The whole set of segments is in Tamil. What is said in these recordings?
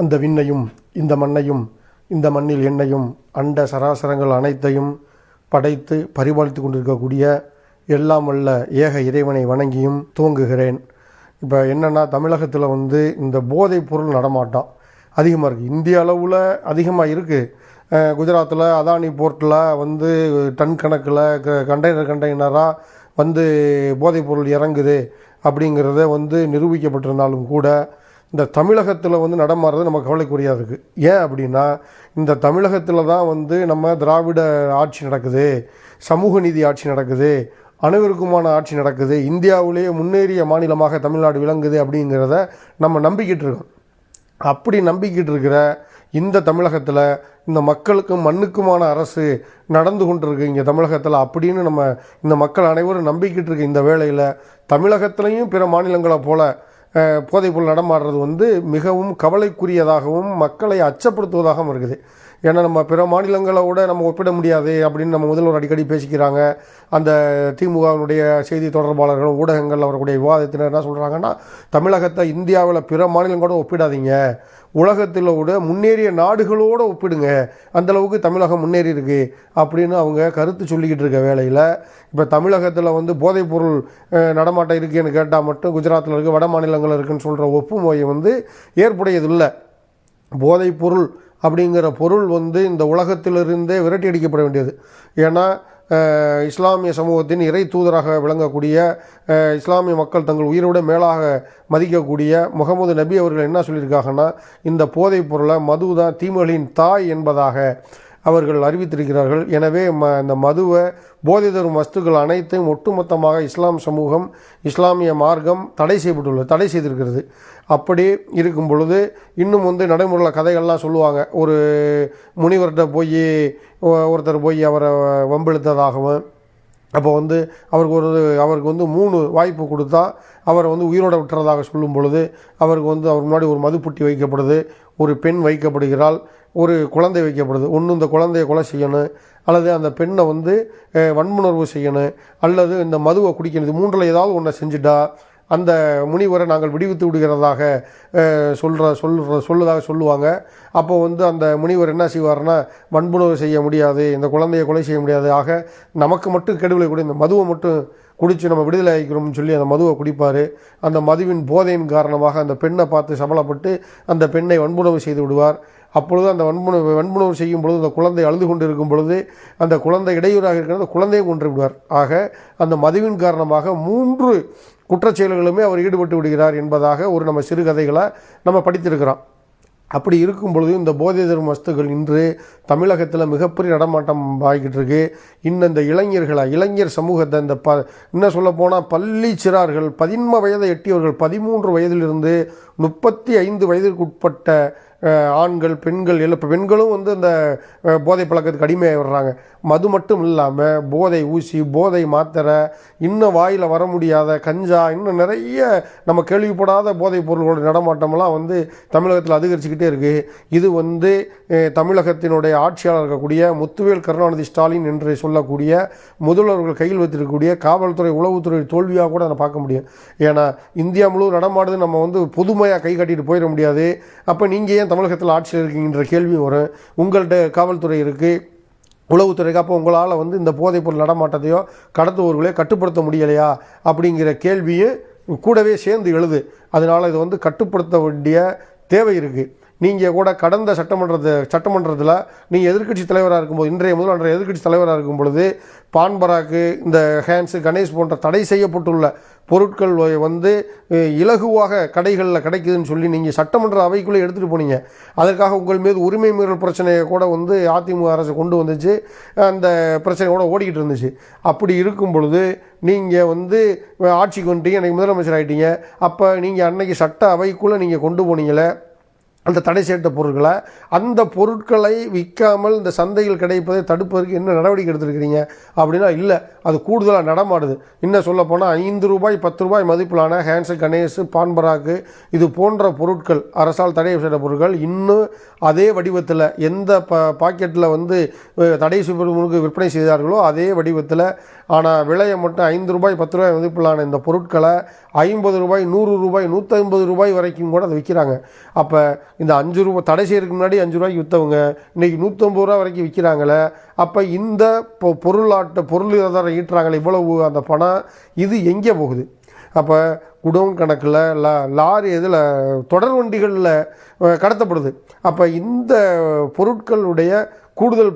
அந்த விண்ணையும் இந்த மண்ணையும் இந்த மண்ணில் என்னையும் அண்ட சராசரங்கள் அனைத்தையும் படைத்து பரிபாலித்து கொண்டிருக்கக்கூடிய எல்லாம் வல்ல ஏக இறைவனை வணங்கியும் துவங்குகிறேன். இப்போ என்னென்னா, தமிழகத்தில் இந்த போதைப் பொருள் நடமாட்டம் அதிகமாக இருக்குது. இந்திய அளவில் அதிகமாக இருக்குது. குஜராத்தில் அதானி போர்ட்டில் டன் கணக்கில் கண்டெய்னராக போதைப் பொருள் இறங்குது அப்படிங்கிறத நிரூபிக்கப்பட்டிருந்தாலும் கூட இந்த தமிழகத்தில் நடமாடுறது நம்ம கவலைக்குரியாக இருக்குது. ஏன் அப்படின்னா, இந்த தமிழகத்தில் தான் நம்ம திராவிட ஆட்சி நடக்குது, சமூக நீதி ஆட்சி நடக்குது, அனைவருக்குமான ஆட்சி நடக்குது, இந்தியாவிலேயே முன்னேறிய மாநிலமாக தமிழ்நாடு விளங்குது அப்படிங்கிறத நம்ம நம்பிக்கிட்டு இருக்கோம். அப்படி நம்பிக்கிட்டு இருக்கிற இந்த தமிழகத்தில் இந்த மக்களுக்கும் மண்ணுக்குமான அரசு நடந்து கொண்டிருக்கு இங்கே தமிழகத்தில் அப்படின்னு நம்ம இந்த மக்கள் அனைவரும் நம்பிக்கிட்டு இருக்க இந்த வேளையில் தமிழகத்திலையும் பிற மாநிலங்களை போல போதைப்பொருள் நடமாடுறது மிகவும் கவலைக்குரியதாகவும் மக்களை அச்சப்படுத்துவதாகவும் இருக்குது. ஏன்னா நம்ம பிற மாநிலங்களோட நம்ம ஒப்பிட முடியாது அப்படின்னு நம்ம முதல்வர் அடிக்கடி பேசிக்கிறாங்க. அந்த திமுகவினுடைய செய்தி தொடர்பாளர்கள் ஊடகங்கள் அவர்களுடைய விவாதத்தினர் என்ன சொல்கிறாங்கன்னா, தமிழகத்தை இந்தியாவில் பிற மாநிலங்களோட ஒப்பிடாதீங்க, உலகத்தில் விட முன்னேறிய நாடுகளோடு ஒப்பிடுங்க, அந்தளவுக்கு தமிழகம் முன்னேறி இருக்கு அப்படின்னு அவங்க கருத்து சொல்லிக்கிட்டு இருக்க வேளையில் இப்போ தமிழகத்தில் போதைப்பொருள் நடமாட்டம் இருக்குன்னு கேட்டால் மட்டும் குஜராத்தில் இருக்குது, வட மாநிலங்கள் இருக்குன்னு சொல்கிற ஒப்புமையை ஏற்புடையதில்லை. போதைப்பொருள் அப்படிங்கிற பொருள் இந்த உலகத்திலிருந்தே விரட்டி அடிக்கப்பட வேண்டியது. ஏன்னா இஸ்லாமிய சமூகத்தின் இறை தூதராக விளங்கக்கூடிய இஸ்லாமிய மக்கள் தங்கள் உயிரோட மேலாக மதிக்கக்கூடிய முகமது நபி அவர்கள் என்ன சொல்லியிருக்காங்கன்னா, இந்த போதைப் பொருளை மது தான் தீமைகளின் தாய் என்பதாக அவர்கள் அறிவித்திருக்கிறார்கள். எனவே இந்த மதுவை போதை தரும் வஸ்துக்கள் அனைத்தையும் ஒட்டுமொத்தமாக இஸ்லாம் சமூகம் இஸ்லாமிய மார்க்கம் தடை செய்திருக்கிறது. அப்படி இருக்கும் பொழுது இன்னும் நடைமுறையில் கதைகள்லாம் சொல்லுவாங்க. ஒரு முனிவர்கிட்ட ஒருத்தர் போய் அவரை வம்பிழுத்ததாகவும், அப்போ அவருக்கு 3 வாய்ப்பு கொடுத்தா அவரை உயிரோட விட்டுறதாக சொல்லும் பொழுது அவருக்கு அவர் முன்னாடி ஒரு மதுப்புட்டி வைக்கப்படுது, ஒரு பெண் வைக்கப்படுகிறாள், ஒரு குழந்தை வைக்கப்படுது. ஒன்று இந்த குழந்தையை கொலை செய்யணும், அல்லது அந்த பெண்ணை வன்புணர்வு செய்யணும், அல்லது இந்த மதுவை குடிக்கணும். இது 3ல் ஏதாவது ஒன்றை செஞ்சுட்டா அந்த முனிவரை நாங்கள் விடுவித்து விடுகிறதாக சொல்லுவாங்க. அப்போ அந்த முனிவர் என்ன செய்வார்னா, வன்புணர்வு செய்ய முடியாது, இந்த குழந்தையை கொலை செய்ய முடியாது, ஆக நமக்கு மட்டும் கெடுதலை கூட இந்த மதுவை மட்டும் குடித்து நம்ம விடுதலை ஆகிக்கிறோம்னு சொல்லி அந்த மதுவை குடிப்பார். அந்த மதுவின் போதையின் காரணமாக அந்த பெண்ணை பார்த்து சபலப்பட்டு அந்த பெண்ணை வன்புணர்வு செய்து விடுவார். அப்பொழுது அந்த வன்புணர்வு செய்யும் பொழுது அந்த குழந்தை அழுது கொண்டு இருக்கும் பொழுது அந்த குழந்தை இடையூறாக இருக்கிற குழந்தையை கொன்று விடுவார். ஆக அந்த மதுவின் காரணமாக 3 குற்றச்செயல்களுமே அவர் ஈடுபட்டு விடுகிறார் என்பதாக நம்ம சிறுகதைகளை நம்ம படித்திருக்கிறோம். அப்படி இருக்கும் பொழுது இந்த போதை தரும் வஸ்துகள் இன்று தமிழகத்தில் மிகப்பெரிய நடமாட்டம் ஆகிக்கிட்டு இருக்கு. இன்னும் இந்த இளைஞர் சமூகத்தை இன்னும் சொல்லப்போனால் பள்ளி சிறார்கள் 11 வயதை எட்டியவர்கள் 13 வயதிலிருந்து 35 வயதிற்கு உட்பட்ட ஆண்கள் பெண்கள் பெண்களும் இந்த போதை பழக்கத்துக்கு அடிமையாக வர்றாங்க. மது மட்டும் இல்லாமல் போதை ஊசி, போதை மாத்திரை, இன்னும் வாயில் வர முடியாத கஞ்சா, இன்னும் நிறைய நம்ம கேள்விப்படாத போதைப் பொருள்களோட நடமாட்டமெல்லாம் தமிழகத்தில் அதிகரிச்சுக்கிட்டே இருக்குது. இது தமிழகத்தினுடைய ஆட்சியாளர் இருக்கக்கூடிய முத்துவேல் கருணாநிதி ஸ்டாலின் என்று சொல்லக்கூடிய முதல்வர்கள் கையில் வைத்திருக்கக்கூடிய காவல்துறை உளவுத்துறை தோல்வியாக கூட அதை பார்க்க முடியும். ஏன்னா இந்தியா முழுவதும் நடமாடுது, நம்ம பொதுமையாக கை காட்டிட்டு போயிட முடியாது. அப்போ நீங்கள் ஏன் தமிழகத்தில் ஆட்சியில் இருக்கீங்கன்ற கேள்வி வரும். உங்கள்கிட்ட காவல்துறை இருக்குது, உளவுத்துறைக்கு, அப்போ உங்களால் இந்த போதைப்பொருள் நடமாட்டத்தையோ கடத்துவோர்களையோ கட்டுப்படுத்த முடியலையா அப்படிங்கிற கேள்வியும் கூடவே சேர்ந்து எழுது. அதனால் இது கட்டுப்படுத்த வேண்டிய தேவை இருக்குது. நீங்கள் கூட கடந்த சட்டமன்றத்தில் நீங்கள் எதிர்க்கட்சி தலைவராக இருக்கும்போது, இன்றைய முதல்வர் எதிர்க்கட்சி தலைவராக இருக்கும் பொழுது பான்பராக்கு, இந்த ஹேண்ட்ஸு, கணேஷ் போன்ற தடை செய்யப்பட்டுள்ள பொருட்கள் இலகுவாக கடைகளில் கிடைக்குதுன்னு சொல்லி நீங்கள் சட்டமன்ற அவைக்குள்ளே எடுத்துகிட்டு போனீங்க. அதற்காக உங்கள் மீது உரிமை மீறல் பிரச்சனையை கூட அதிமுக அரசு கொண்டு வந்துச்சு. அந்த பிரச்சனை கூட ஓடிக்கிட்டு இருந்துச்சு. அப்படி இருக்கும் பொழுது நீங்கள் ஆட்சிக்கு வந்துட்டீங்க, அன்றைக்கி முதலமைச்சர் ஆகிட்டீங்க. அப்போ நீங்கள் அன்றைக்கி சட்ட அவைக்குள்ளே நீங்கள் கொண்டு போனீங்களே அந்த தடை செய்யப்பட்ட பொருட்களை, அந்த பொருட்களை விற்காமல் இந்த சந்தையில் கிடைப்பதை தடுப்பதற்கு என்ன நடவடிக்கை எடுத்துருக்கிறீங்க அப்படின்னா இல்லை, அது கூடுதலாக நடமாடுது. இன்னும் சொல்லப்போனால் 5 ரூபாய் 10 ரூபாய் மதிப்பிலான ஹேண்ட்ஸு, கணேஷு, பான்பராக்கு இது போன்ற பொருட்கள், அரசால் தடை செய்த பொருட்கள் இன்னும் அதே வடிவத்தில் எந்த பாக்கெட்டில் தடை செய்யப்படுவதற்கு விற்பனை செய்தார்களோ அதே வடிவத்தில், ஆனால் விலையை மட்டும் 5 ரூபாய் 10 ரூபாய் மதிப்பிலான இந்த பொருட்களை 50 ரூபாய் 100 ரூபாய் 150 ரூபாய் வரைக்கும் கூட அதை விற்கிறாங்க. அப்போ இந்த 5 ரூபா தடை செய்யறதுக்கு முன்னாடி 5 ரூபாய்க்கு விற்றவங்க இன்றைக்கி 150 ரூபா வரைக்கும் விற்கிறாங்களே. அப்போ இந்த பொருளாதாரம் ஈட்டுறாங்களே இவ்வளவு அந்த பணம், இது எங்கே போகுது? அப்போ குடோன் கணக்கில் லாரி இதில் தொடர் வண்டிகளில் கடத்தப்படுது. அப்போ இந்த பொருட்களுடைய கூடுதல்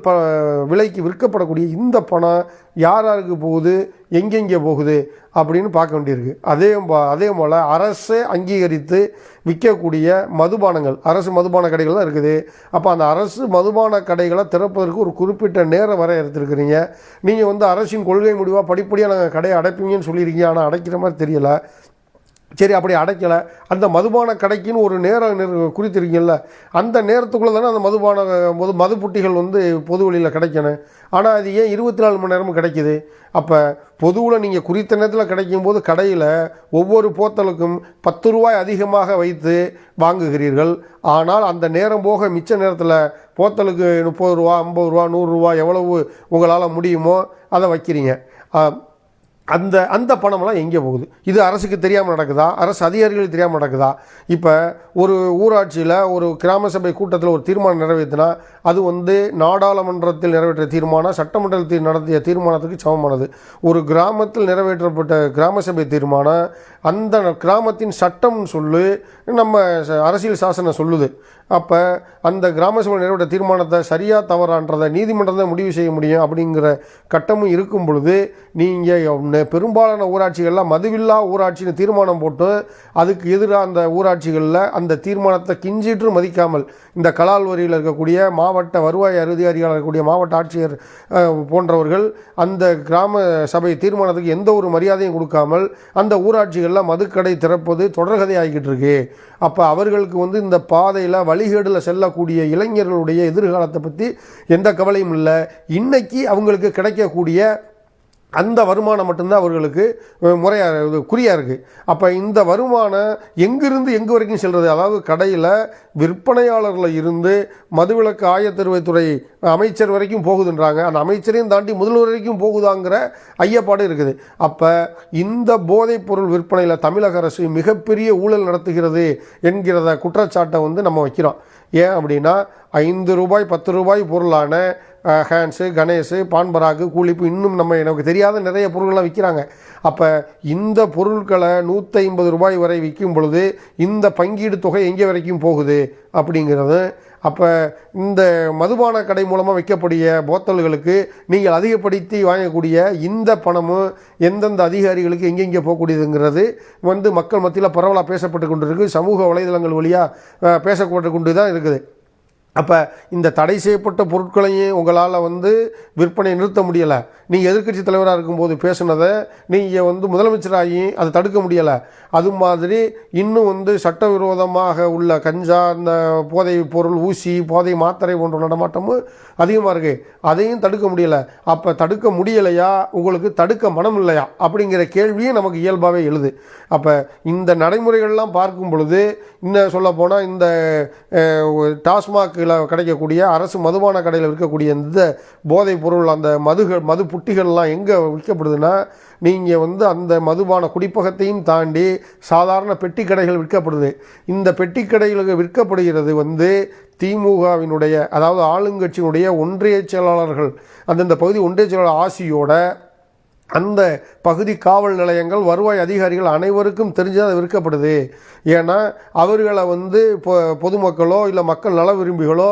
விலைக்கு விற்கப்படக்கூடிய இந்த பணம் யார் யாருக்கு போகுது, எங்கெங்கே போகுது அப்படின்னு பார்க்க வேண்டியிருக்கு. அதே போல் அரசு அங்கீகரித்து விற்கக்கூடிய மதுபானங்கள், அரசு மதுபான கடைகள் தான் இருக்குது. அப்போ அந்த அரசு மதுபான கடைகளை திறப்பதற்கு ஒரு குறிப்பிட்ட நேரம் வரை எடுத்துருக்கிறீங்க. நீங்கள் அரசின் கொள்கை முடிவாக படிப்படியாக நாங்கள் கடையை அடைப்பீங்கன்னு சொல்லியிருக்கீங்க, ஆனால் அடைக்கிற மாதிரி தெரியலை. சரி, அப்படி அடைக்கலை, அந்த மதுபான கடைக்குன்னு ஒரு நேரம் குறித்திருக்கீங்கல்ல, அந்த நேரத்துக்குள்ளே தானே அந்த மதுப்புட்டிகள் பொது வழியில் கிடைக்கணும். ஆனால் அது ஏன் 24 மணி நேரமும் கிடைக்கிது? அப்போ பொதுவில் நீங்கள் குறித்த நேரத்தில் கிடைக்கும் போது கடையில் ஒவ்வொரு போத்தலுக்கும் 10 ரூபாய் அதிகமாக வைத்து வாங்குகிறீர்கள். ஆனால் அந்த நேரம் போக மிச்ச நேரத்தில் போத்தலுக்கு 30 ரூபா, 50 ரூபா, 100 ரூபா எவ்வளவு உங்களால் முடியுமோ அதை வைக்கிறீங்க. அந்த பணமெல்லாம் எங்கே போகுது? இது அரசுக்கு தெரியாமல் நடக்குதா? அரசு அதிகாரிகளுக்கு தெரியாமல் நடக்குதா? இப்போ ஒரு ஊராட்சியில் ஒரு கிராம சபை கூட்டத்தில் ஒரு தீர்மானம் நிறைவேற்றினா அது நாடாளுமன்றத்தில் நிறைவேற்ற தீர்மானம் சட்டமன்றத்தில் நடத்திய தீர்மானத்துக்கு சமமானது. ஒரு கிராமத்தில் நிறைவேற்றப்பட்ட கிராம சபை தீர்மானம் அந்த கிராமத்தின் சட்டம்னு சொல்லி நம்ம அரசியல் சாசனம் சொல்லுது. அப்போ அந்த கிராம சபை நிறைவேற்ற தீர்மானத்தை சரியாக தவறான்றதை நீதிமன்றம் தான் முடிவு செய்ய முடியும். அப்படிங்கிற கட்டமும் இருக்கும் பொழுது நீங்கள் பெரும்பாலான ஊராட்சிகளில் மதுவில்லா ஊராட்சின்னு தீர்மானம் போட்டு அதுக்கு எதிராக அந்த ஊராட்சிகளில் அந்த தீர்மானத்தை கிஞ்சிற்று மதிக்காமல் இந்த கலால் வரியில் இருக்கக்கூடிய மாவட்ட வருவாய் அதிகாரிகளாக இருக்கக்கூடிய மாவட்ட ஆட்சியர் போன்றவர்கள் அந்த கிராம சபை தீர்மானத்துக்கு எந்த ஒரு மரியாதையும் கொடுக்காமல் அந்த ஊராட்சிகளில் மதுக்கடை திறப்பது தொடர்கதை ஆகிக்கிட்டு இருக்கு. அப்போ அவர்களுக்கு இந்த பாதையில் வழிகேடில் செல்லக்கூடிய இளைஞர்களுடைய எதிர்காலத்தை பற்றி எந்த கவலையும் இல்லை. இன்னைக்கு அவங்களுக்கு கிடைக்கக்கூடிய அந்த வருமானம் மட்டும்தான் அவர்களுக்கு குறியாக இருக்குது. அப்போ இந்த வருமானம் எங்கிருந்து எங்கே வரைக்கும் செல்வது? அதாவது கடையில் விற்பனையாளர்களில் இருந்து மதுவிலக்கு ஆயத்தீர்வைத்துறை அமைச்சர் வரைக்கும் போகுதுன்றாங்க. அந்த அமைச்சரையும் தாண்டி முதல்வர் வரைக்கும் போகுதாங்கிற ஐயப்பாடு இருக்குது. அப்போ இந்த போதைப் பொருள் விற்பனையில் தமிழக அரசு மிகப்பெரிய ஊழல் நடத்துகிறது என்கிறத குற்றச்சாட்டை நம்ம வைக்கிறோம். ஏன் அப்படின்னா 5 ரூபாய் 10 ரூபாய் பொருளான ஹேண்ட்ஸு, கணேஷு, பான்பராக்கு, கூலிப்பு, இன்னும் எனக்கு தெரியாத நிறைய பொருள்கள்லாம் விற்கிறாங்க. அப்போ இந்த பொருட்களை 150 ரூபாய் வரை விற்கும் பொழுது இந்த பங்கீடு தொகை எங்கே வரைக்கும் போகுது அப்படிங்கிறது. அப்போ இந்த மதுபான கடை மூலமாக விற்கக்கூடிய போத்தல்களுக்கு நீங்கள் அதிகப்படுத்தி வாங்கக்கூடிய இந்த பணமும் எந்தெந்த அதிகாரிகளுக்கு எங்கெங்கே போகக்கூடியதுங்கிறது மக்கள் மத்தியில் பரவலாக பேசப்பட்டு கொண்டு இருக்குது. சமூக வலைதளங்கள் வழியாக பேசப்பட்டு கொண்டு தான் இருக்குது. அப்போ இந்த தடை செய்யப்பட்ட பொருட்களையும் உங்களால் விற்பனை நிறுத்த முடியலை. நீங்கள் எதிர்க்கட்சி தலைவராக இருக்கும்போது பேசுனதை நீங்கள் முதலமைச்சராகி அதை தடுக்க முடியலை. அது மாதிரி இன்னும் சட்டவிரோதமாக உள்ள கஞ்சா, இந்த போதை பொருள், ஊசி, போதை மாத்திரை போன்ற நடமாட்டமும் அதிகமாக இருக்குது. அதையும் தடுக்க முடியலை. அப்போ தடுக்க முடியலையா, உங்களுக்கு தடுக்க மனம் இல்லையா அப்படிங்கிற கேள்வியும் நமக்கு இயல்பாகவே எழுது. அப்போ இந்த நடைமுறைகள்லாம் பார்க்கும் பொழுது இன்னும் சொல்லப்போனால் இந்த டாஸ்மாக் கிடைக்கக்கூடிய அரசு மதுபான கடையில் விற்கக்கூடிய இந்த போதைப் பொருள், அந்த மது புட்டிகள்லாம் எங்கே விற்கப்படுதுன்னா நீங்கள் அந்த மதுபான குடிப்பகத்தையும் தாண்டி சாதாரண பெட்டி கடைகள் விற்கப்படுது. இந்த பெட்டி கடைகளுக்கு விற்கப்படுகிறது திமுகவினுடைய, அதாவது ஆளுங்கட்சியினுடைய ஒன்றிய செயலாளர்கள், அந்தந்த பகுதி ஒன்றிய செயலாளர் ஆசியோட அந்த பகுதி காவல் நிலையங்கள், வருவாய் அதிகாரிகள் அனைவருக்கும் தெரிஞ்சது விற்கப்படுது. ஏன்னா அவர்களை பொதுமக்களோ இல்லை மக்கள் நல விரும்பிகளோ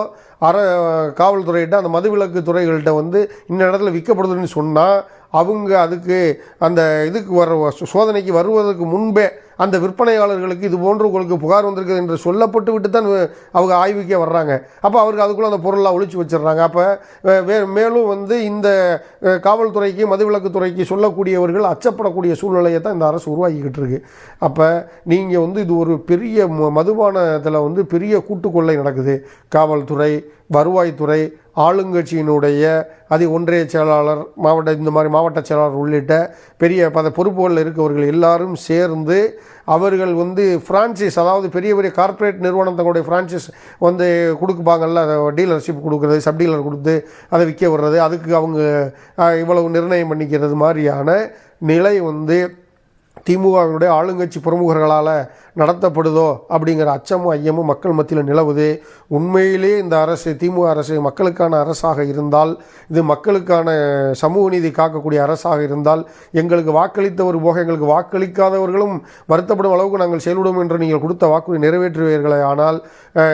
காவல்துறையிட்ட அந்த மதுவிலக்கு துறைகள்கிட்ட இந்த இடத்துல விற்கப்படுதுன்னு சொன்னால் அவங்க அதுக்கு அந்த இதுக்கு சோதனைக்கு வருவதற்கு முன்பே அந்த விற்பனையாளர்களுக்கு இது போன்று உங்களுக்கு புகார் வந்திருக்குது என்று சொல்லப்பட்டு விட்டு தான் அவங்க ஆய்வுக்கே வர்றாங்க. அப்போ அவருக்கு அதுக்குள்ளே அந்த பொருளெலாம் ஒழிச்சு வச்சிடுறாங்க. அப்போ மேலும் இந்த காவல்துறைக்கு மதுவிலக்குத்துறைக்கு சொல்லக்கூடியவர்கள் அச்சப்படக்கூடிய சூழ்நிலையை தான் இந்த அரசு உருவாக்கிக்கிட்டு இருக்கு. அப்போ நீங்கள் இது ஒரு பெரிய மதுபானத்தில் பெரிய கூட்டுக்கொள்ளை நடக்குது. காவல்துறை, வருவாய்த்துறை, ஆளுங்கட்சியினுடைய ஒன்றிய செயலாளர், இந்த மாதிரி மாவட்ட செயலாளர் உள்ளிட்ட பெரிய பொறுப்புகளில் இருக்கவர்கள் எல்லாரும் சேர்ந்து அவர்கள் ஃப்ரான்ச்சைஸ், அதாவது பெரிய பெரிய கார்ப்பரேட் நிறுவனம் தங்களுடைய ஃப்ரான்ச்சைஸ் கொடுக்குப்பாங்கல்ல, டீலர்ஷிப் கொடுக்குறது, சப் டீலர் கொடுத்து அதை விற்க வர்றது, அதுக்கு அவங்க இவ்வளவு நிர்ணயம் பண்ணிக்கிறது மாதிரியான நிலை திமுகவினுடைய ஆளுங்கட்சி பிரமுகர்களால் நடத்தப்படுதோ அப்படிங்கிற அச்சமும் ஐயமும் மக்கள் மத்தியில் நிலவுது. உண்மையிலே இந்த அரசு, திமுக அரசு மக்களுக்கான அரசாக இருந்தால், இது மக்களுக்கான சமூக நீதி காக்கக்கூடிய அரசாக இருந்தால், எங்களுக்கு வாக்களித்தவர் போக எங்களுக்கு வாக்களிக்காதவர்களும் வருத்தப்படும் அளவுக்கு நாங்கள் செயல்படும் என்று நீங்கள் கொடுத்த வாக்குறுதி நிறைவேற்றுவீர்களே. ஆனால்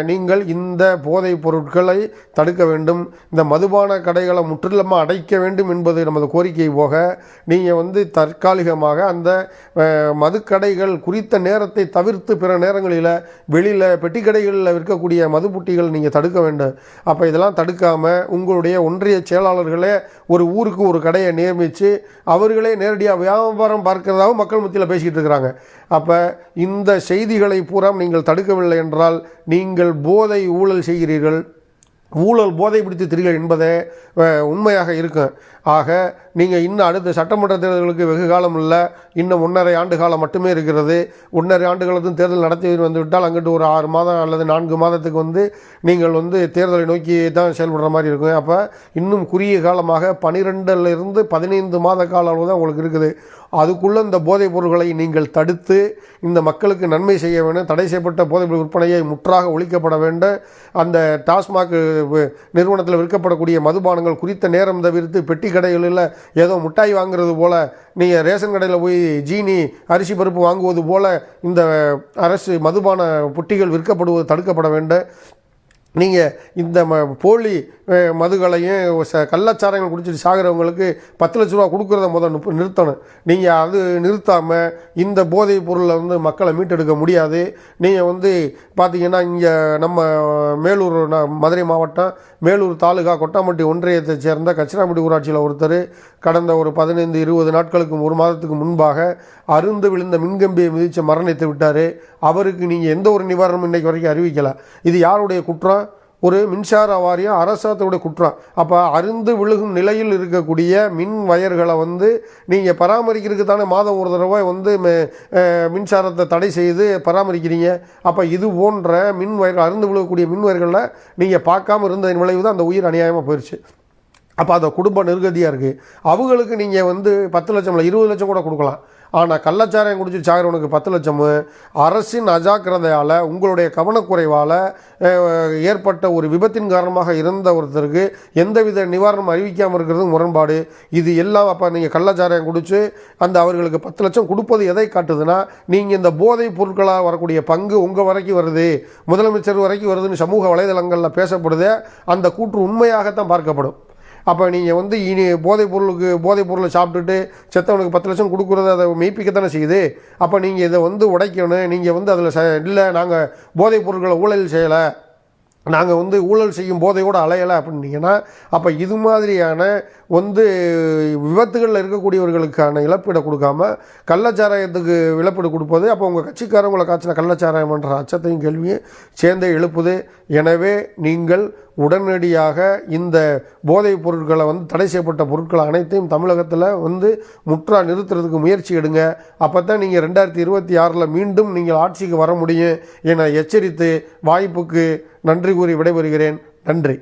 நீங்கள் இந்த போதைப் பொருட்களை தடுக்க வேண்டும், இந்த மதுபான கடைகளை முற்றிலுமாக அடைக்க வேண்டும் என்பது நமது கோரிக்கை போக, நீங்கள் தற்காலிகமாக அந்த மதுக்கடைகள் குறித்த நேரத்தை தவிர்த்து பிற நேரங்களில் வெளியில் பெட்டி கடைகளில் விற்கக்கூடிய மதுப்புட்டிகள் நீங்கள் தடுக்க வேண்டும். அப்போ இதெல்லாம் தடுக்காமல் உங்களுடைய ஒன்றிய செயலாளர்களே ஒரு ஊருக்கு ஒரு கடையை நியமித்து அவர்களே நேரடியாக வியாபாரம் பார்க்கிறதாகவும் மக்கள் மத்தியில் பேசிக்கிட்டு இருக்கிறாங்க. அப்போ இந்த செய்திகளை பூரா நீங்கள் தடுக்கவில்லை என்றால் நீங்கள் போதை ஊழல் செய்கிறீர்கள், ஊழல் போதை பிடித்து திரிகள் என்பதே உண்மையாக இருக்கும். ஆக நீங்கள் இன்னும் அடுத்த சட்டமன்ற தேர்தல்களுக்கு வெகு காலம் இல்லை, இன்னும் 1.5 ஆண்டு காலம் மட்டுமே இருக்கிறது. 1.5 ஆண்டு காலத்தும் தேர்தல் நடத்தி வந்துவிட்டால் அங்கிட்டு ஒரு 6 மாதம் அல்லது 4 மாதத்துக்கு நீங்கள் தேர்தலை நோக்கி தான் செயல்படுற மாதிரி இருக்கும். அப்போ இன்னும் குறுகிய காலமாக 12லிருந்து 15 மாத கால அளவு தான் உங்களுக்கு இருக்குது. அதுக்குள்ளே இந்த போதைப் பொருட்களை நீங்கள் தடுத்து இந்த மக்களுக்கு நன்மை செய்ய வேண்டும். தடை செய்யப்பட்ட போதைப் பொருள் விற்பனையை முற்றாக ஒழிக்கப்பட வேண்டும். அந்த டாஸ்மாக் நிறுவனத்தில் விற்கப்படக்கூடிய மதுபானங்கள் குறித்த நேரம் தவிர்த்து பெட்டி கடைகளில் ஏதோ மிட்டாய் வாங்குறது போல், நீங்கள் ரேஷன் கடையில் போய் ஜீனி அரிசி பருப்பு வாங்குவது போல் இந்த அரசு மதுபான புட்டிகள் விற்கப்படுவது தடுக்கப்பட வேண்டும். நீங்கள் இந்த போலி மதுகளையும் கள்ளச்சாராயங்கள் குடிச்சிட்டு சாகிறவங்களுக்கு 10 லட்ச ரூபா கொடுக்குறத நிறுத்தணும். நீங்கள் அது நிறுத்தாமல் இந்த போதைப் பொருளை மக்களை மீட்டெடுக்க முடியாது. நீங்கள் பார்த்தீங்கன்னா இங்கே நம்ம மேலூர், மதுரை மாவட்டம் மேலூர் தாலுகா கொட்டாம்பட்டி ஒன்றியத்தை சேர்ந்த கச்சிராம்பட்டி ஊராட்சியில் ஒருத்தர் கடந்த ஒரு 15-20 நாட்களுக்கு 1 மாதத்துக்கு முன்பாக அருந்து விழுந்த மின்கம்பியை மிதித்து மரணித்து விட்டார். அவருக்கு நீங்கள் எந்த ஒரு நிவாரணமும் இன்றைக்கு வரைக்கும் அறிவிக்கலை. இது யாருடைய குற்றம்? ஒரு மின்சார வாரியம் அரசாங்கத்தோட குற்றம். அப்போ அருந்து விழுகும் நிலையில் இருக்கக்கூடிய மின் வயர்களை நீங்கள் பராமரிக்கிறதுக்கு தானே மாதம் ஒரு தடவை மின்சாரத்தை தடை செய்து பராமரிக்கிறீங்க. அப்போ இது போன்ற மின் வயர்கள், அருந்து விழுகக்கூடிய மின் வயர்களில் நீங்கள் பார்க்காம இருந்ததன் விளைவு தான் அந்த உயிர் அநியாயமாக போயிடுச்சு. அப்போ அந்த குடும்ப நிர்கதியாக இருக்குது. அவங்களுக்கு நீங்கள் 10 லட்சம் இல்லை 20 லட்சம் கூட கொடுக்கலாம். ஆனால் கள்ளச்சாராயம் குடிச்சு சாகிறவனுக்கு 10 லட்சம் அரசின் அஜாக்கிரதையால், உங்களுடைய கவனக்குறைவால் ஏற்பட்ட ஒரு விபத்தின் காரணமாக இருந்த ஒருத்தருக்கு எந்தவித நிவாரணம் அறிவிக்காமல் இருக்கிறது முரண்பாடு. இது எல்லாம் அப்போ நீங்கள் கள்ளச்சாராயம் குடிச்சு அவர்களுக்கு 10 லட்சம் கொடுப்பது எதை காட்டுதுன்னா, நீங்கள் இந்த போதைப் பொருட்களால் வரக்கூடிய பங்கு உங்கள் வரைக்கும் வருது, முதலமைச்சர் வரைக்கும் வருதுன்னு சமூக வலைதளங்களில் பேசப்படுதே, அந்த கூற்று உண்மையாகத்தான் பார்க்கப்படும். அப்போ நீங்கள் இனி போதைப் பொருளை சாப்பிட்டுட்டு செத்தவனுக்கு 10 லட்சம் கொடுக்குறது அதை மெய்ப்பிக்கத்தானே செய்யுது. அப்போ நீங்கள் இதை உடைக்கணும். நீங்கள் அதில் இல்லை நாங்கள் போதைப் பொருட்களை ஊழல் செய்யலை, நாங்கள் ஊழல் செய்யும் போதையோடு அலையலை அப்படின்னீங்கன்னா, அப்போ இது மாதிரியான விபத்துகளில் இருக்கக்கூடியவர்களுக்கான இழப்பீடை கொடுக்காம கள்ளச்சாராயத்துக்கு இழப்பீடு கொடுப்பது, அப்போ உங்கள் கட்சிக்காரங்களை காய்ச்சின கள்ளச்சாராயம் என்ற அச்சத்தையும் கேள்வியும் சேர்ந்தே எழுப்புது. எனவே நீங்கள் உடனடியாக இந்த போதைப் பொருட்களை தடை செய்யப்பட்ட பொருட்களை அனைத்தையும் தமிழகத்தில் முற்றா நிறுத்துறதுக்கு முயற்சி எடுங்க. அப்போ தான் நீங்கள் 2026 மீண்டும் நீங்கள் ஆட்சிக்கு வர முடியும் என எச்சரித்து வாய்ப்புக்கு நன்றி கூறி விடைபெறுகிறேன். நன்றி.